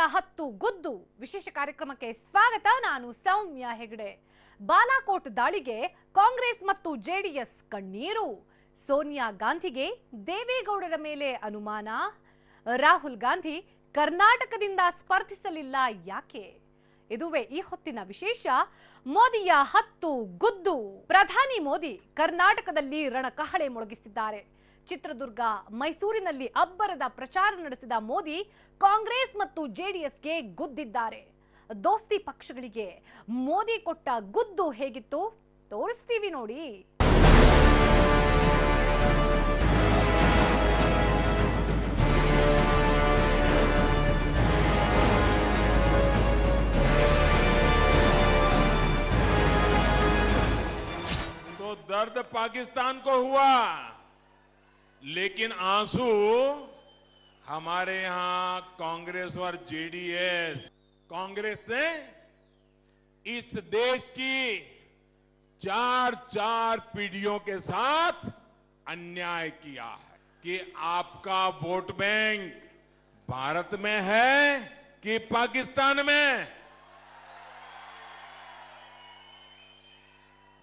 10 ಗುದ್ದು ವಿಶೇಷ ಕಾರ್ಯಕ್ರಮಕ್ಕೆ ಸ್ವಾಗತ. ನಾನು ಸೌಮ್ಯ ಹೆಗಡೆ. ಬಾಲಾಕೋಟ್ ದಾಳಿಗೆ ಕಾಂಗ್ರೆಸ್ ಮತ್ತು ಜೆಡಿಎಸ್ ಕಣ್ಣೀರು. ಸೋನಿಯಾ ಗಾಂಧಿಗೆ ದೇವೇಗೌಡರ ಮೇಲೆ ಅನುಮಾನ. ರಾಹುಲ್ ಗಾಂಧಿ ಕರ್ನಾಟಕದಿಂದ ಸ್ಪರ್ಧಿಸಲಿಲ್ಲ ಯಾಕೆ? ಇದುವೇ ಈ ಹೊತ್ತಿನ ವಿಶೇಷ. ಮೋದಿಯ 10 ಗುದ್ದು. ಪ್ರಧಾನಿ ಮೋದಿ ಕರ್ನಾಟಕದಲ್ಲಿ ರಣಕಹಳೆ ಮೊಳಗಿಸಿದ್ದಾರೆ. ಚಿತ್ರದುರ್ಗ, ಮೈಸೂರಿನಲ್ಲಿ ಅಬ್ಬರದ ಪ್ರಚಾರ ನಡೆಸಿದ ಮೋದಿ ಕಾಂಗ್ರೆಸ್ ಮತ್ತು ಜೆಡಿಎಸ್ಗೆ ಗುದ್ದಿದ್ದಾರೆ. ದೋಸ್ತಿ ಪಕ್ಷಗಳಿಗೆ ಮೋದಿ ಕೊಟ್ಟ ಗುದ್ದು ಹೇಗಿತ್ತು ತೋರಿಸ್ತೀವಿ ನೋಡಿ. तो दर्द पाकिस्तान को हुआ, लेकिन आंसू हमारे यहां कांग्रेस और जेडीएस। कांग्रेस ने इस देश की चार पीढ़ियों के साथ अन्याय किया है कि आपका वोट बैंक भारत में है कि पाकिस्तान में।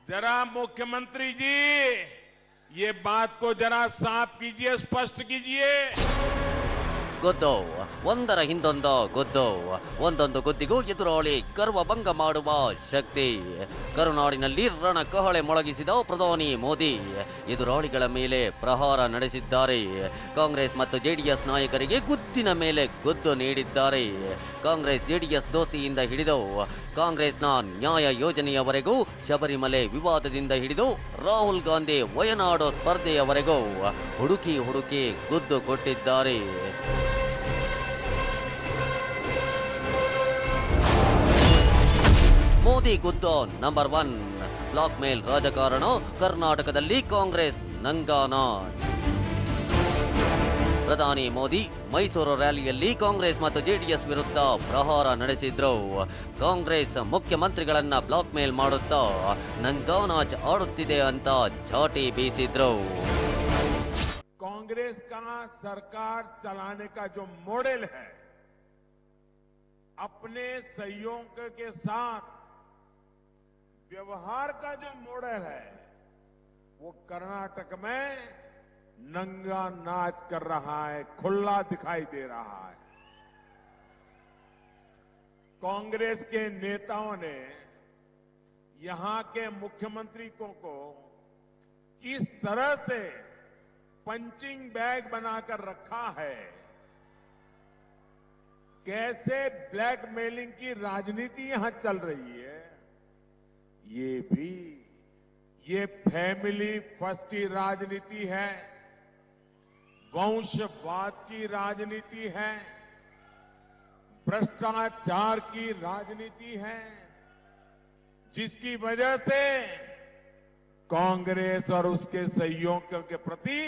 जरा मुख्यमंत्री जी ये बात को जरा साफ कीजिए, स्पष्ट कीजिए. ಗುದ್ದು ಒಂದರ ಹಿಂದೊಂದು ಗುದ್ದು, ಒಂದೊಂದು ಗುದ್ದಿಗೂ ಎದುರಾಳಿ ಗರ್ವಭಂಗ ಮಾಡುವ ಶಕ್ತಿ. ಕರುನಾಡಿನಲ್ಲಿ ರಣಕಹಳೆ ಮೊಳಗಿಸಿದ ಪ್ರಧಾನಿ ಮೋದಿ ಎದುರಾಳಿಗಳ ಮೇಲೆ ಪ್ರಹಾರ ನಡೆಸಿದ್ದಾರೆ. ಕಾಂಗ್ರೆಸ್ ಮತ್ತು ಜೆಡಿಎಸ್ ನಾಯಕರಿಗೆ ಗುದ್ದಿನ ಮೇಲೆ ಗುದ್ದು ನೀಡಿದ್ದಾರೆ. ಕಾಂಗ್ರೆಸ್ ಜೆಡಿಎಸ್ ದೋಸ್ತಿಯಿಂದ ಹಿಡಿದು ಕಾಂಗ್ರೆಸ್ನ ನ್ಯಾಯ ಯೋಜನೆಯವರೆಗೂ, ಶಬರಿಮಲೆ ವಿವಾದದಿಂದ ಹಿಡಿದು ರಾಹುಲ್ ಗಾಂಧಿ ವಯನಾಡು ಸ್ಪರ್ಧೆಯವರೆಗೂ ಹುಡುಕಿ ಗುದ್ದು ಕೊಟ್ಟಿದ್ದಾರೆ. ಮೋದಿ ಗುದ್ದು ನಂಬರ್ 1. ಬ್ಲಾಕ್ ಮೇಲ್ ರಾಜಕಾರಣ, ಕರ್ನಾಟಕದಲ್ಲಿ ಕಾಂಗ್ರೆಸ್ ನಂಗಾನ. ಪ್ರಧಾನಿ ಮೋದಿ ಮೈಸೂರು ರ್ಯಾಲಿಯಲ್ಲಿ ಕಾಂಗ್ರೆಸ್ ಮತ್ತು ಜೆಡಿಎಸ್ ವಿರುದ್ಧ ಪ್ರಹಾರ ನಡೆಸಿದ್ರು. ಕಾಂಗ್ರೆಸ್ ಮುಖ್ಯಮಂತ್ರಿಗಳನ್ನ ಬ್ಲಾಕ್ ಮೇಲ್ ಮಾಡುತ್ತಾ ನಂಗಾನಾಚ್ ಆಡುತ್ತಿದೆ ಅಂತ ಚಾಟಿ ಬೀಸಿದ್ರು. कांग्रेस का सरकार चलाने का जो मॉडल है, अपने सहयोगियों के साथ व्यवहार का जो मॉडल है, वो कर्नाटक में नंगा नाच कर रहा है, खुला दिखाई दे रहा है. कांग्रेस के नेताओं ने यहां के मुख्यमंत्री को किस तरह से पंचिंग बैग बनाकर रखा है, कैसे ब्लैकमेलिंग की राजनीति यहां चल रही है, ये फैमिली फर्स्ट की राजनीति है, वंशवाद की राजनीति है, भ्रष्टाचार की राजनीति है, जिसकी वजह से कांग्रेस और उसके सहयोगियों के प्रति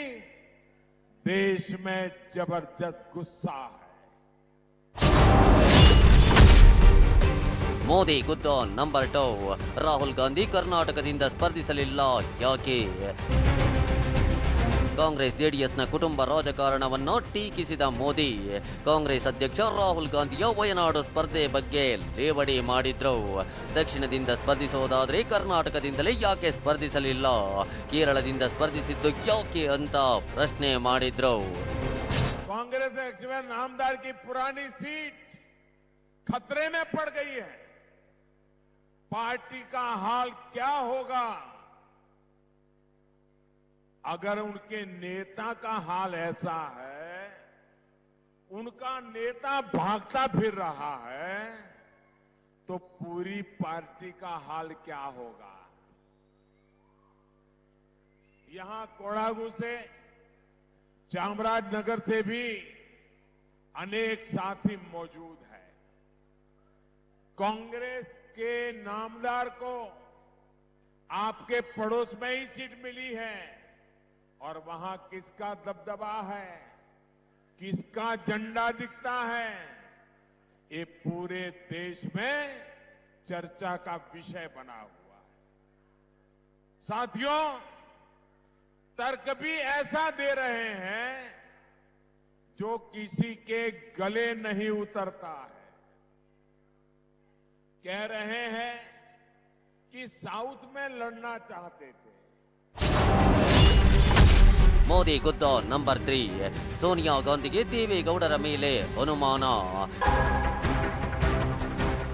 देश में जबरदस्त गुस्सा है. ಮೋದಿ ಗುದ್ದು ನಂಬರ್ 2. ರಾಹುಲ್ ಗಾಂಧಿ ಕರ್ನಾಟಕದಿಂದ ಸ್ಪರ್ಧಿಸಲಿಲ್ಲ ಯಾಕೆ? ಕಾಂಗ್ರೆಸ್ ಜೆಡಿಎಸ್ನ ಕುಟುಂಬ ರಾಜಕಾರಣವನ್ನು ಟೀಕಿಸಿದ ಮೋದಿ ಕಾಂಗ್ರೆಸ್ ಅಧ್ಯಕ್ಷ ರಾಹುಲ್ ಗಾಂಧಿಯ ವಯನಾಡು ಸ್ಪರ್ಧೆ ಬಗ್ಗೆ ಲೇವಡಿ ಮಾಡಿದ್ರು. ದಕ್ಷಿಣದಿಂದ ಸ್ಪರ್ಧಿಸೋದಾದ್ರೆ ಕರ್ನಾಟಕದಿಂದಲೇ ಯಾಕೆ ಸ್ಪರ್ಧಿಸಲಿಲ್ಲ, ಕೇರಳದಿಂದ ಸ್ಪರ್ಧಿಸಿದ್ದು ಯಾಕೆ ಅಂತ ಪ್ರಶ್ನೆ ಮಾಡಿದ್ರು. कांग्रेस एक्समेन नामदार की पुरानी सीट खतरे में पड़ गई है. पार्टी का हाल क्या होगा अगर उनके नेता का हाल ऐसा है, उनका नेता भागता फिर रहा है, तो पूरी पार्टी का हाल क्या होगा? यहां कोडागु से, चामराजनगर से भी अनेक साथी मौजूद हैं. कांग्रेस के नामदार को आपके पड़ोस में ही सीट मिली है, और वहां किसका दबदबा है, किसका झंडा दिखता है, ये पूरे देश में चर्चा का विषय बना हुआ है. साथियों, तर्क भी ऐसा दे रहे हैं जो किसी के गले नहीं उतरता है. कह रहे हैं कि साउथ में लड़ना चाहते थे। ಮೋದಿ ಗುದ್ದ ನಂಬರ್ 3 ಸೋನಿಯಾ ಗಾಂಧಿಗೆ ದೇವೇಗೌಡರ ಮೇಲೆ ಅನುಮಾನ.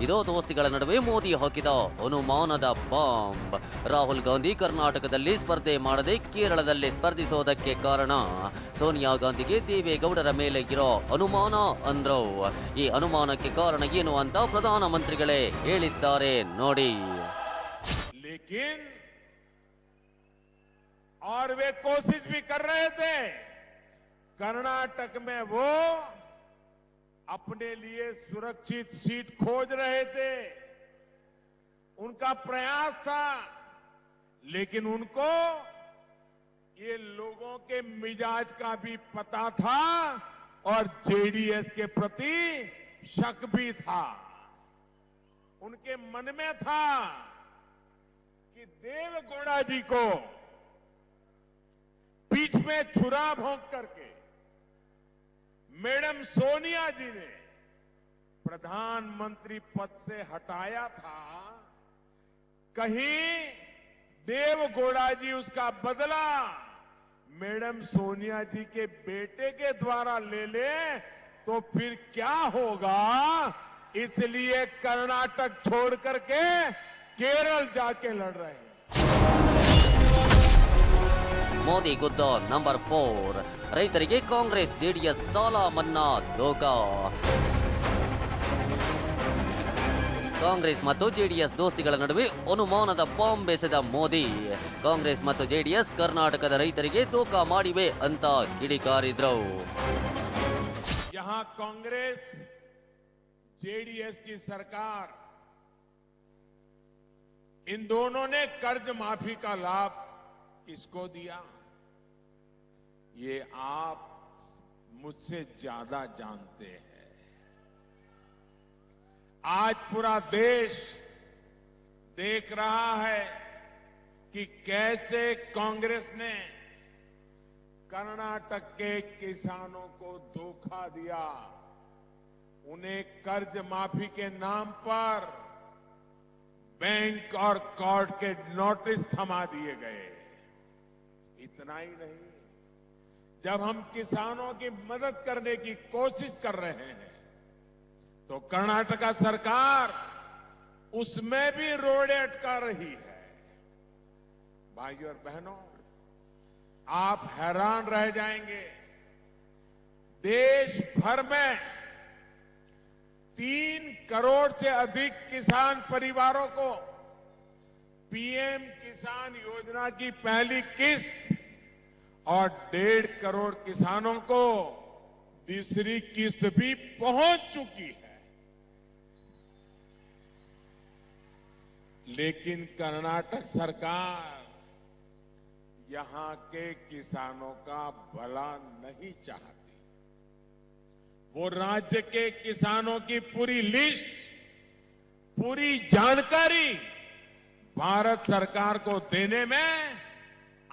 ಇದೋ ದೋಸ್ತಿಗಳ ನಡುವೆ ಮೋದಿ ಹಾಕಿದ ಅನುಮಾನದ ಬಾಂಬ್. ರಾಹುಲ್ ಗಾಂಧಿ ಕರ್ನಾಟಕದಲ್ಲಿ ಸ್ಪರ್ಧೆ ಮಾಡದೆ ಕೇರಳದಲ್ಲಿ ಸ್ಪರ್ಧಿಸೋದಕ್ಕೆ ಕಾರಣ ಸೋನಿಯಾ ಗಾಂಧಿಗೆ ದೇವೇಗೌಡರ ಮೇಲೆ ಇರೋ ಅನುಮಾನ ಅಂದ್ರು. ಈ ಅನುಮಾನಕ್ಕೆ ಕಾರಣ ಏನು ಅಂತ ಪ್ರಧಾನಮಂತ್ರಿಗಳೇ ಹೇಳಿದ್ದಾರೆ ನೋಡಿ. लेकिन और वे कोशिश भी कर रहे थे, कर्नाटक में वो अपने लिए सुरक्षित सीट खोज रहे थे, उनका प्रयास था, लेकिन उनको ये लोगों के मिजाज का भी पता था और जेडीएस के प्रति शक भी था. उनके मन में था कि देवगौड़ा जी को पीठ में छुरा भोंक करके मैडम सोनिया जी ने प्रधानमंत्री पद से हटाया था. कहीं देवगौड़ा जी उसका बदला मैडम सोनिया जी के बेटे के द्वारा ले ले तो फिर क्या होगा, इसलिए कर्नाटक छोड़ करके केरल जाके लड़ रहे हैं. ಮೋದಿ ಗುದ್ದ ನಂಬರ್ 4 ರೈತರಿಗೆ ಕಾಂಗ್ರೆಸ್ ಜೆಡಿಎಸ್ ಸಾಲ ಮನ್ನಾ ದೋಖ. ಕಾಂಗ್ರೆಸ್ ಮತ್ತು ಜೆಡಿಎಸ್ ದೋಸ್ತಿಗಳ ನಡುವೆ ಅನುಮಾನದ ಬಾಂಬ್ ಎಸೆದ ಮೋದಿ. ಕಾಂಗ್ರೆಸ್ ಮತ್ತು ಜೆಡಿಎಸ್ ಕರ್ನಾಟಕದ ರೈತರಿಗೆ ದೋಖ ಮಾಡಿವೆ ಅಂತ ಕಿಡಿಕಾರಿದ್ರು. यहां कांग्रेस जेडीएस की सरकार इन दोनों ने कर्ज माफी का लाभ किसको दिया, ये आप मुझसे ज्यादा जानते हैं. आज पूरा देश देख रहा है कि कैसे कांग्रेस ने कर्नाटक के किसानों को धोखा दिया. उन्हें कर्ज माफी के नाम पर बैंक और कोर्ट के नोटिस थमा दिए गए. इतना ही नहीं, जब हम किसानों की मदद करने की कोशिश कर रहे हैं तो कर्नाटक सरकार उसमें भी रोड़े अटका रही है. भाइयों और बहनों, आप हैरान रह जाएंगे. देश भर में 3 करोड़ से अधिक किसान परिवारों को पीएम किसान योजना की पहली किस्त और 1.5 करोड़ किसानों को दूसरी किस्त भी पहुंच चुकी है. लेकिन कर्नाटक सरकार यहां के किसानों का भला नहीं चाहती. वो राज्य के किसानों की पूरी लिस्ट, पूरी जानकारी भारत सरकार को देने में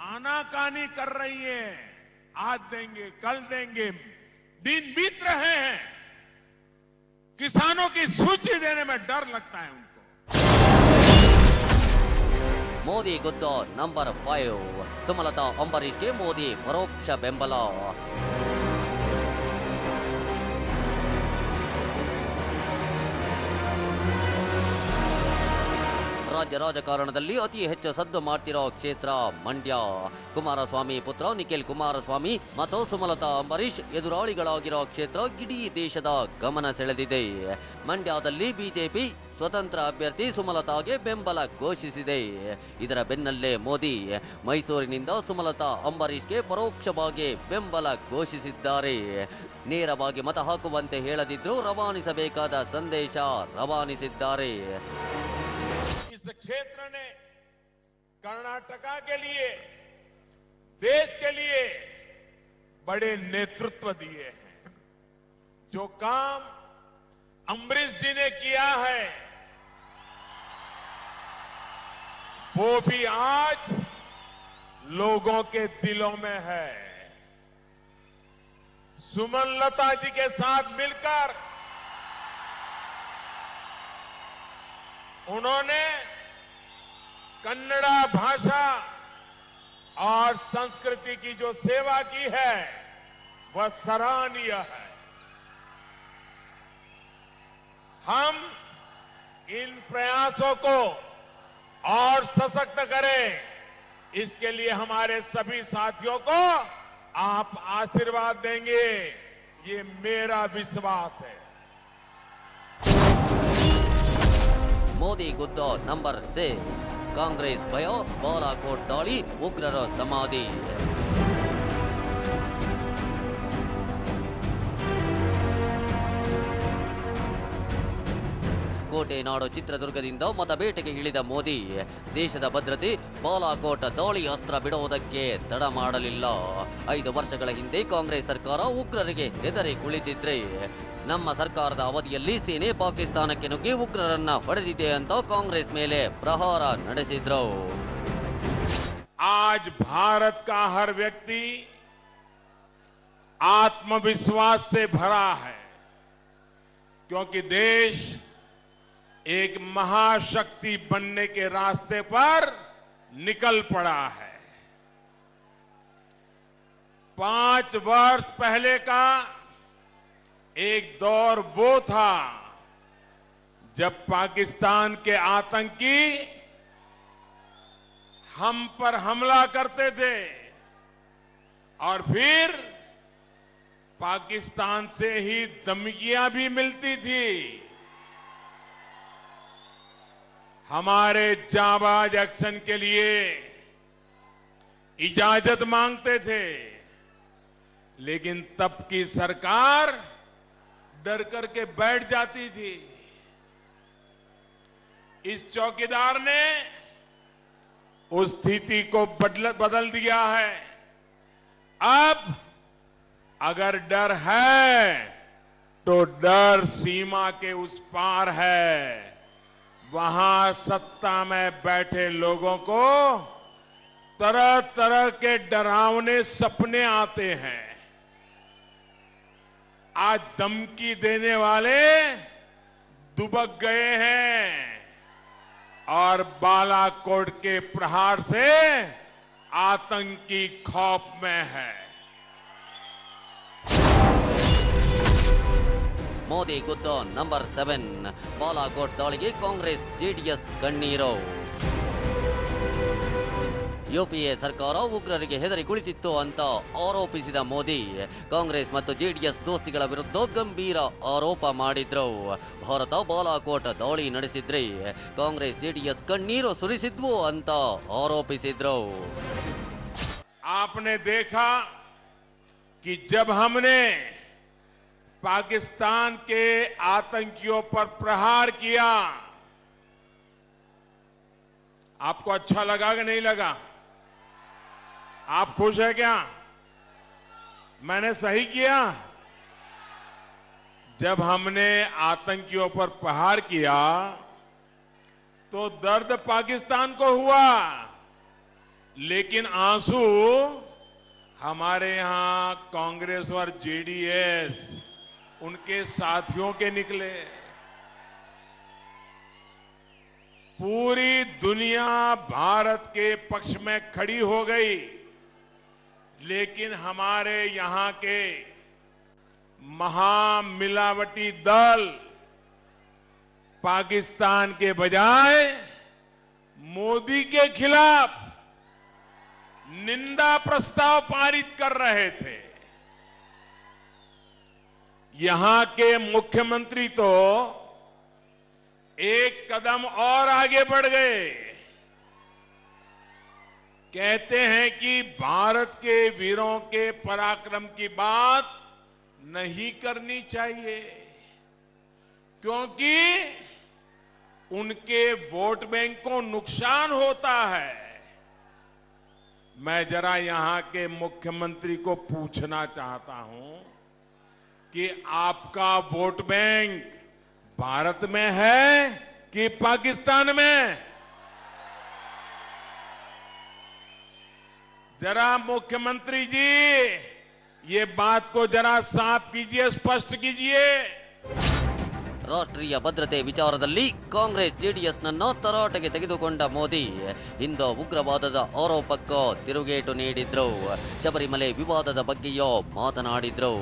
आनाकानी कर रही है. आज देंगे, कल देंगे, दिन बीत रहे हैं. किसानों की सूची देने में डर लगता है उनको. ಮೋದಿ ಗುದ್ದ ನಂಬರ್ 5 ಸುಮಲತಾ ಅಂಬರೀಷ್ಗೆ ಮೋದಿ ಪರೋಕ್ಷ ಬೆಂಬಲ. ರಾಜ್ಯ ರಾಜಕಾರಣದಲ್ಲಿ ಅತಿ ಹೆಚ್ಚು ಸದ್ದು ಮಾಡ್ತಿರೋ ಕ್ಷೇತ್ರ ಮಂಡ್ಯ. ಕುಮಾರಸ್ವಾಮಿ ಪುತ್ರ ನಿಖಿಲ್ ಕುಮಾರಸ್ವಾಮಿ ಮತ್ತು ಸುಮಲತಾ ಅಂಬರೀಶ್ ಎದುರಾಳಿಗಳಾಗಿರೋ ಕ್ಷೇತ್ರ ಇಡೀ ದೇಶದ ಗಮನ ಸೆಳೆದಿದೆ. ಮಂಡ್ಯದಲ್ಲಿ ಬಿಜೆಪಿ ಸ್ವತಂತ್ರ ಅಭ್ಯರ್ಥಿ ಸುಮಲತಾಗೆ ಬೆಂಬಲ ಘೋಷಿಸಿದೆ. ಇದರ ಬೆನ್ನಲ್ಲೇ ಮೋದಿ ಮೈಸೂರಿನಿಂದ ಸುಮಲತಾ ಅಂಬರೀಷ್ಗೆ ಪರೋಕ್ಷವಾಗಿ ಬೆಂಬಲ ಘೋಷಿಸಿದ್ದಾರೆ. ನೇರವಾಗಿ ಮತ ಹಾಕುವಂತೆ ಹೇಳದಿದ್ರೂ ರವಾನಿಸಬೇಕಾದ ಸಂದೇಶ ರವಾನಿಸಿದ್ದಾರೆ. इस क्षेत्र ने कर्नाटका के लिए, देश के लिए बड़े नेतृत्व दिए हैं. जो काम अम्बरीश जी ने किया है वो भी आज लोगों के दिलों में है. सुमनलता जी के साथ मिलकर उन्होंने कन्नड़ा भाषा और संस्कृति की जो सेवा की है वह सराहनीय है। हम इन प्रयासों को और सशक्त करें, इसके लिए हमारे सभी साथियों को आप आशीर्वाद देंगे, ये मेरा विश्वास है। ಮೋದಿ ಗುದ್ದ ನಂಬರ್ 6 ಕಾಂಗ್ರೆಸ್ ಭಯ ಬಾಲಾಕೋಟ್ ದಾಳಿ ಉಗ್ರರ ಸಮಾಧಿ. ಕೋಟೆ ನಾಡು ಚಿತ್ರದುರ್ಗದಿಂದ ಮತಬೇಟೆಗೆ ಇಳಿದ ಮೋದಿ ದೇಶದ ಭದ್ರತೆ ಬಾಲಾಕೋಟ್ ದಾಳಿ ಅಸ್ತ್ರ ಬಿಡುವುದಕ್ಕೆ ತಡ ಮಾಡಲಿಲ್ಲ. 5 ವರ್ಷಗಳ ಹಿಂದೆ ಕಾಂಗ್ರೆಸ್ ಸರ್ಕಾರ ಉಗ್ರರಿಗೆ ಹೆದರಿ ಕುಳಿತಿದ್ರೆ ನಮ್ಮ ಸರ್ಕಾರದ ಅವಧಿಯಲ್ಲಿ ಸೇನೆ ಪಾಕಿಸ್ತಾನಕ್ಕೆ ನುಗ್ಗಿ ಉಗ್ರರನ್ನ ಹೊಡೆದಿದೆ ಅಂತ ಕಾಂಗ್ರೆಸ್ ಮೇಲೆ ಪ್ರಹಾರ ನಡೆಸಿದ್ರು. आज भारत का हर व्यक्ति आत्मविश्वास से भरा है, क्योंकि देश एक महाशक्ति बनने के रास्ते पर निकल पड़ा है। 5 वर्ष पहले का एक दौर वो था जब पाकिस्तान के आतंकी हम पर हमला करते थे और फिर पाकिस्तान से ही धमकियां भी मिलती थी। हमारे जाबाज एक्शन के लिए इजाजत मांगते थे, लेकिन तब की सरकार डर करके बैठ जाती थी। इस चौकीदार ने उस स्थिति को बदल दिया है। अब अगर डर है तो डर सीमा के उस पार है। वहां सत्ता में बैठे लोगों को तरह तरह के डरावने सपने आते हैं। आज धमकी देने वाले दुबक गए हैं और बालाकोट के प्रहार से आतंकी खौफ में है। ಮೋದಿ ಗುದ್ದ ನಂಬರ್ 7 ಬಾಲಾಕೋಟ್ ದಾಳಿಗೆ ಕಾಂಗ್ರೆಸ್ ಜೆಡಿಎಸ್ ಕಣ್ಣೀರು. ಯುಪಿಎ ಸರ್ಕಾರ ಉಗ್ರರಿಗೆ ಹೆದರಿ ಕುಳಿತಿತ್ತು ಅಂತ ಆರೋಪಿಸಿದ ಮೋದಿ ಕಾಂಗ್ರೆಸ್ ಮತ್ತು ಜೆಡಿಎಸ್ ದೋಸ್ತಿಗಳ ವಿರುದ್ಧ ಗಂಭೀರ ಆರೋಪ ಮಾಡಿದ್ರು. ಭಾರತ ಬಾಲಾಕೋಟ್ ದಾಳಿ ನಡೆಸಿದ್ರೆ ಕಾಂಗ್ರೆಸ್ ಜೆಡಿಎಸ್ ಕಣ್ಣೀರು ಸುರಿಸಿದ್ವು ಅಂತ ಆರೋಪಿಸಿದ್ರು. आपने देखा कि जब हमने पाकिस्तान के आतंकियों पर प्रहार किया, आपको अच्छा लगा कि नहीं लगा? आप खुश है क्या? मैंने सही किया? जब हमने आतंकियों पर प्रहार किया तो दर्द पाकिस्तान को हुआ, लेकिन आंसू हमारे यहां कांग्रेस और जेडीएस उनके साथियों के निकले। पूरी दुनिया भारत के पक्ष में खड़ी हो गई, लेकिन हमारे यहां के महामिलावटी दल पाकिस्तान के बजाय मोदी के खिलाफ निंदा प्रस्ताव पारित कर रहे थे। यहां के मुख्यमंत्री तो एक कदम और आगे बढ़ गए। कहते हैं कि भारत के वीरों के पराक्रम की बात नहीं करनी चाहिए, क्योंकि उनके वोट बैंक को नुकसान होता है। मैं जरा यहां के मुख्यमंत्री को पूछना चाहता हूं कि आपका वोट बैंक भारत में है कि पाकिस्तान में? जरा मुख्यमंत्री जी ये बात को जरा साफ कीजिए, स्पष्ट कीजिए। ರಾಷ್ಟ್ರೀಯ ಭದ್ರತೆ ವಿಚಾರದಲ್ಲಿ ಕಾಂಗ್ರೆಸ್ ಜೆಡಿಎಸ್ನನ್ನು ತರಾಟೆಗೆ ತೆಗೆದುಕೊಂಡ ಮೋದಿ ಇಂದು ಉಗ್ರವಾದದ ಆರೋಪಕ್ಕೂ ತಿರುಗೇಟು ನೀಡಿದ್ರು. ಶಬರಿಮಲೆ ವಿವಾದದ ಬಗ್ಗೆಯೂ ಮಾತನಾಡಿದ್ರು.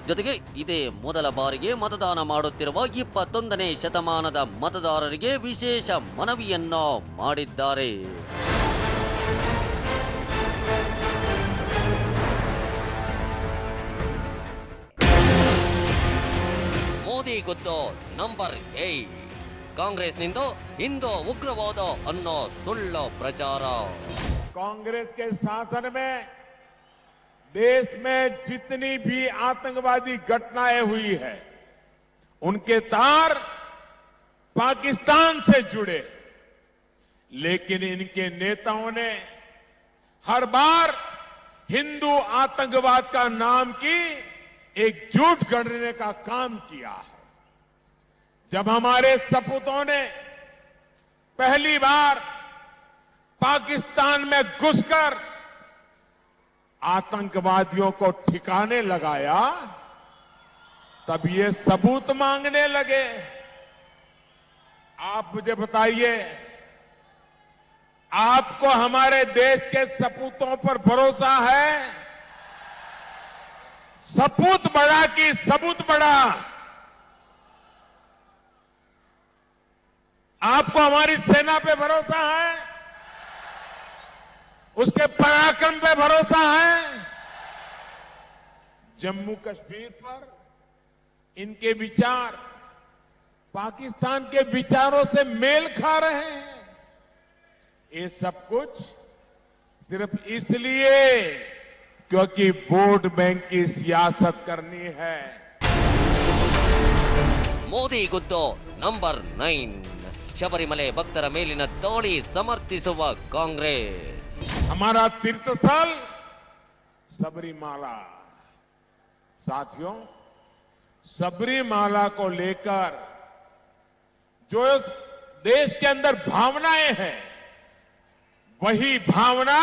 ಜೊತೆಗೆ ಇದೇ ಮೊದಲ ಬಾರಿಗೆ ಮತದಾನ ಮಾಡುತ್ತಿರುವ 21ನೇ ಶತಮಾನದ ಮತದಾರರಿಗೆ ವಿಶೇಷ ಮನವಿಯನ್ನು ಮಾಡಿದ್ದಾರೆ. ಮೋದಿ ಗುದ್ದು ನಂಬರ್ 8. ಕಾಂಗ್ರೆಸ್ನಿಂದ ಇಂದು ಉಗ್ರವಾದ ಅನ್ನೋ ಸುಳ್ಳು ಪ್ರಚಾರ. कांग्रेस के शासन में देश में जितनी भी आतंकवादी घटनाएं हुई है उनके तार पाकिस्तान से जुड़े, लेकिन इनके नेताओं ने हर बार हिंदू आतंकवाद का नाम की एक झूठ गढ़ने का काम किया है। जब हमारे सपूतों ने पहली बार पाकिस्तान में घुसकर आतंकवादियों को ठिकाने लगाया, तब ये सबूत मांगने लगे। आप मुझे बताइए, आपको हमारे देश के सपूतों पर भरोसा है? सपूत बड़ा कि सबूत बड़ा? आपको हमारी सेना पे भरोसा है? उसके पराक्रम पे भरोसा है? जम्मू कश्मीर पर इनके विचार पाकिस्तान के विचारों से मेल खा रहे हैं। ये सब कुछ सिर्फ इसलिए क्योंकि वोट बैंक की सियासत करनी है। ಮೋದಿ ಗುದ್ದು ನಂಬರ್ 9. ಶಬರಿಮಲೆ ಭಕ್ತರ ಮೇಲಿನ ದಾಳಿ ಸಮರ್ಥಿಸುವ ಕಾಂಗ್ರೆಸ್. हमारा तीर्थ स्थल सबरीमाला। साथियों, सबरीमाला को लेकर जो देश के अंदर भावनाएं हैं, वही भावना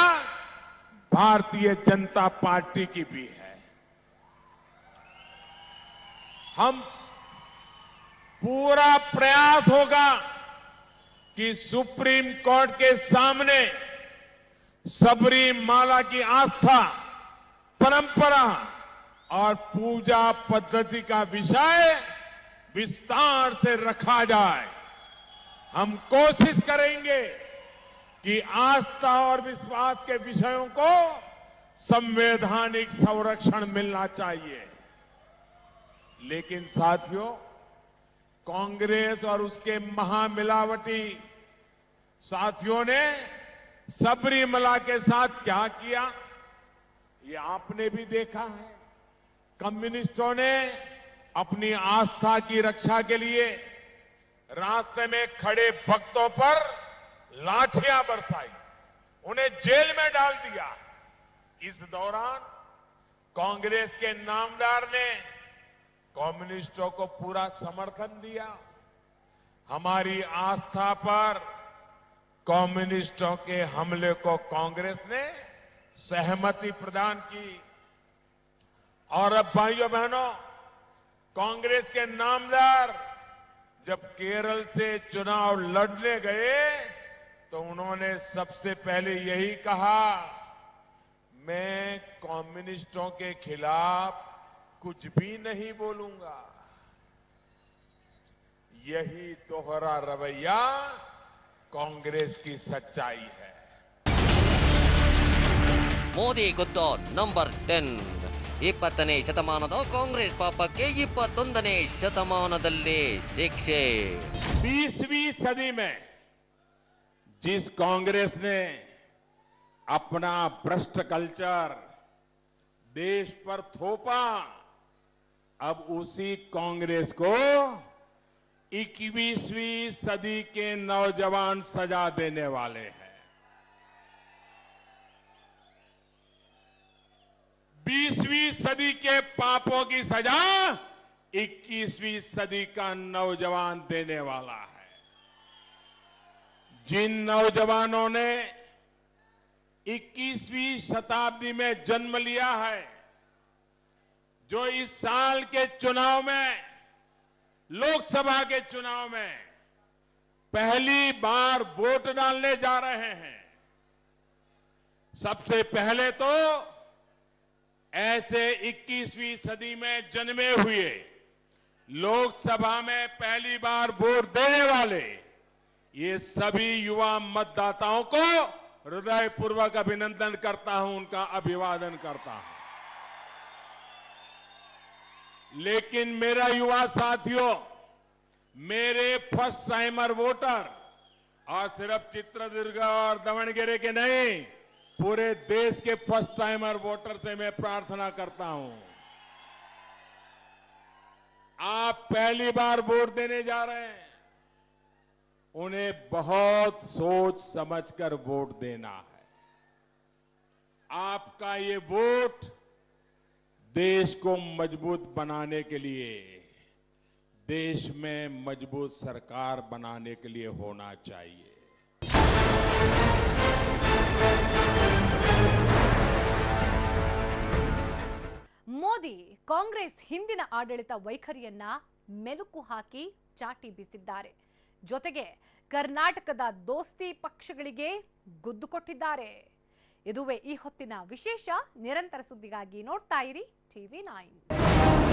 भारतीय जनता पार्टी की भी है। हम पूरा प्रयास होगा कि सुप्रीम कोर्ट के सामने सबरीमाला की आस्था, परंपरा और पूजा पद्धति का विषय विस्तार से रखा जाए। हम कोशिश करेंगे कि आस्था और विश्वास के विषयों को संवैधानिक संरक्षण मिलना चाहिए। लेकिन साथियों, कांग्रेस और उसके महामिलावटी साथियों ने सबरीमला के साथ क्या किया, ये आपने भी देखा है। कम्युनिस्टों ने अपनी आस्था की रक्षा के लिए रास्ते में खड़े भक्तों पर लाठियां बरसाई, उन्हें जेल में डाल दिया। इस दौरान कांग्रेस के नामदार ने कम्युनिस्टों को पूरा समर्थन दिया। हमारी आस्था पर कम्युनिस्टों के हमले को कांग्रेस ने सहमति प्रदान की। और अब भाइयों बहनों, कांग्रेस के नामदार जब केरल से चुनाव लड़ने गए तो उन्होंने सबसे पहले यही कहा, मैं कम्युनिस्टों के खिलाफ कुछ भी नहीं बोलूंगा। यही दोहरा रवैया कांग्रेस की सच्चाई है। ಮೋದಿ ಗುದ್ದು ನಂಬರ್ 10. 20ನೇ ಶತಮಾನದ ಕಾಂಗ್ರೆಸ್ ಪಾಪಕ್ಕೆ 21ನೇ ಶತಮಾನದಲ್ಲಿ ಶಿಕ್ಷೆ. 20वीं सदी में जिस कांग्रेस ने अपना भ्रष्ट कल्चर देश पर थोपा, अब उसी कांग्रेस को 21वीं सदी के नौजवान सजा देने वाले हैं। 20वीं सदी के पापों की सजा 21वीं सदी का नौजवान देने वाला है। जिन नौजवानों ने 21वीं शताब्दी में जन्म लिया है, जो इस साल के चुनाव में लोकसभा के चुनाव में पहली बार वोट डालने जा रहे हैं। सबसे पहले तो ऐसे 21वीं सदी में जन्मे हुए लोकसभा में पहली बार वोट देने वाले ये सभी युवा मतदाताओं को हृदयपूर्वक अभिनंदन करता हूं, उनका अभिवादन करता हूं। लेकिन मेरा युवा साथियों, मेरे फर्स्ट टाइमर वोटर, और सिर्फ चित्रदुर्ग और दावणगेरे के नहीं, पूरे देश के फर्स्ट टाइमर वोटर से मैं प्रार्थना करता हूं, आप पहली बार वोट देने जा रहे हैं, उन्हें बहुत सोच समझकर वोट देना है। आपका ये वोट देश को मजबूत बनाने के लिए, देश में मजबूत सरकार बनाने के लिए होना चाहिए। ಮೋದಿ ಕಾಂಗ್ರೆಸ್ ಹಿಂದಿನ ಆಡಳಿತ ವೈಖರಿಯನ್ನ ಮೆಲುಕು ಹಾಕಿ ಚಾಟಿ ಬೀಸಿದ್ದಾರೆ. ಜೊತೆಗೆ ಕರ್ನಾಟಕದ ದೋಸ್ತಿ ಪಕ್ಷಗಳಿಗೆ ಗುದ್ದು ಕೊಟ್ಟಿದ್ದಾರೆ. ಇದುವೇ ಈ ಹೊತ್ತಿನ ವಿಶೇಷ. ನಿರಂತರ ಸುದ್ದಿಗಾಗಿ ನೋಡ್ತಾ ಇರಿ TV9.